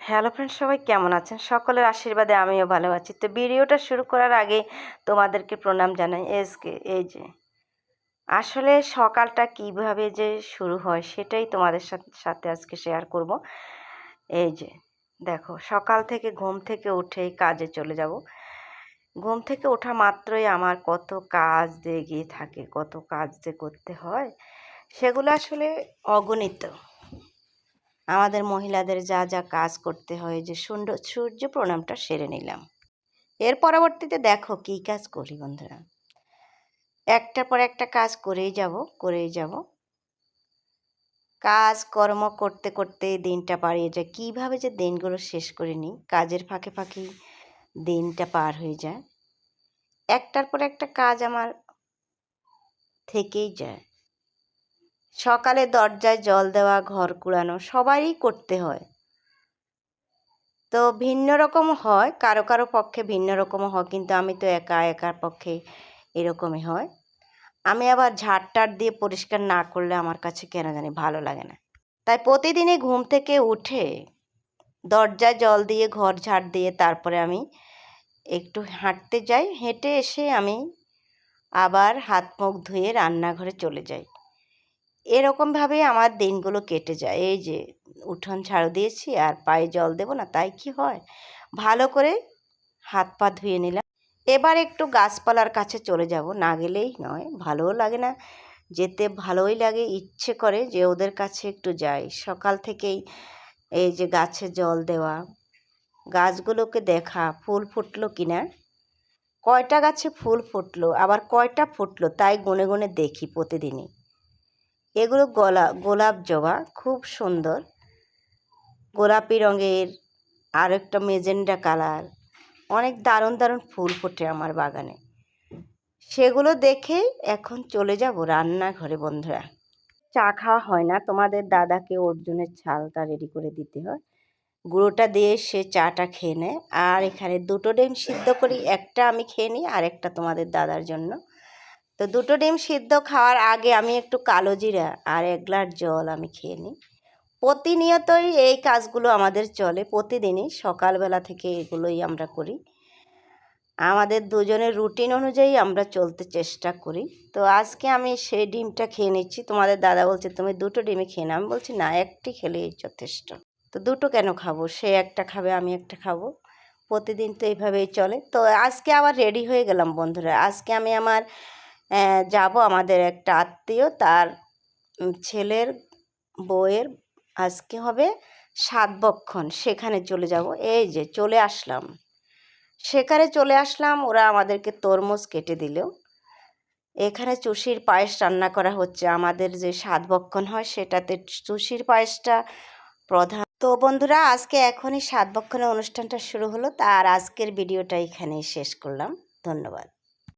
Hello friends, সবাই কেমন আছেন? সকলের আশীর্বাদে আমিও ভালো আছি। তো ভিডিওটা শুরু করার আগে তোমাদেরকে প্রণাম জানাই। এই যে আসলে সকালটা কিভাবে যে শুরু হয় সেটাই তোমাদের সাথে আজকে শেয়ার করব। এই যে দেখো, সকাল থেকে ঘুম থেকে উঠেই কাজে চলে যাব। ঘুম থেকে ওঠা মাত্রই আমার কত কাজ দিয়ে গিয়ে থাকে, কত কাজ যে করতে হয়, সেগুলো আসলে অগণিত। আমাদের মহিলাদের যা যা কাজ করতে হয়, যে সূর্য প্রণামটা সেরে নিলাম। এর পরবর্তীতে দেখো কী কাজ করি বন্ধুরা, একটার পর একটা কাজ করেই যাব। কাজ কর্ম করতে করতে দিনটা পাড়িয়ে যায়। কীভাবে যে দিনগুলো শেষ করে নিই, কাজের ফাঁকে ফাঁকেই দিনটা পার হয়ে যায়। একটার পর একটা কাজ আমার থেকেই যায়। সকালে দরজায় জল দেওয়া, ঘর কুড়ানো সবারই করতে হয়। তো ভিন্ন রকম হয়, কারো কারো পক্ষে ভিন্ন রকমও হয়, কিন্তু আমি তো একার পক্ষে এরকমই হয়। আমি আবার ঝাড়টার দিয়ে পরিষ্কার না করলে আমার কাছে কেন জানি ভালো লাগে না। তাই প্রতিদিনই ঘুম থেকে উঠে দরজায় জল দিয়ে, ঘর ঝাড় দিয়ে তারপরে আমি একটু হাঁটতে যাই। হেঁটে এসে আমি আবার হাত মুখ ধুয়ে রান্নাঘরে চলে যাই। এরকমভাবেই আমার দিনগুলো কেটে যায়। এই যে উঠোন ঝাড়ু দিয়েছি, আর পায়ে জল দেবো না তাই কি হয়, ভালো করে হাত পা ধুয়ে নিলাম। এবার একটু গাছপালার কাছে চলে যাব, না গেলেই নয়, ভালোও লাগে না যেতে, ভালোই লাগে, ইচ্ছে করে যে ওদের কাছে একটু যাই। সকাল থেকেই এই যে গাছে জল দেওয়া, গাছগুলোকে দেখা, ফুল ফুটলো কিনা, কয়টা গাছে ফুল ফুটলো, আবার কয়টা ফুটলো তাই গুনে গুনে দেখি প্রতিদিনই। এগুলো গোলাপ জবা, খুব সুন্দর গোলাপি রঙের, আর একটা মেজেন্ডা কালার, অনেক দারুণ দারুণ ফুল ফোটে আমার বাগানে। সেগুলো দেখেই এখন চলে যাব রান্নাঘরে বন্ধুরা। চা খাওয়া হয় না, তোমাদের দাদাকে অর্জুনের ছালটা রেডি করে দিতে হয়, গুঁড়োটা দিয়ে সে চাটা খেয়ে নেয়। আর এখানে দুটো ডিম সিদ্ধ করি, একটা আমি খেয়ে নিই আর একটা তোমাদের দাদার জন্য। তো দুটো ডিম সিদ্ধ খাওয়ার আগে আমি একটু কালো জিরা আর 1 গ্লাস জল আমি খেয়ে নিই। প্রতিনিয়তই এই কাজগুলো আমাদের চলে, প্রতিদিনই সকালবেলা থেকে এগুলোই আমরা করি। আমাদের দুজনের রুটিন অনুযায়ী আমরা চলতে চেষ্টা করি। তো আজকে আমি সেই ডিমটা খেয়ে নিচ্ছি। তোমাদের দাদা বলছে তুমি দুটো ডিমই খেয়ে নাও। আমি বলছি না, একটি খেলেই যথেষ্ট। তো দুটো কেন খাবো, সে একটা খাবে আমি একটা খাবো, প্রতিদিন তো এইভাবেই চলে। তো আজকে আবার রেডি হয়ে গেলাম বন্ধুরা। আজকে আমি আমার যাব আমাদের একটা আত্মীয়, তার ছেলের বউয়ের আজকে হবে 7 বক্ষণ, সেখানে চলে যাব। এই যে চলে আসলাম, সেখানে চলে আসলাম। ওরা আমাদেরকে তরমুজ কেটে দিল। এখানে চুষির পায়েস রান্না করা হচ্ছে। আমাদের যে 7 বক্ষণ হয় সেটাতে চুষির পায়েসটা প্রধান। তো বন্ধুরা, আজকে এখনই 7 বক্ষণের অনুষ্ঠানটা শুরু হলো। তার আজকের ভিডিওটা এখানেই শেষ করলাম। ধন্যবাদ।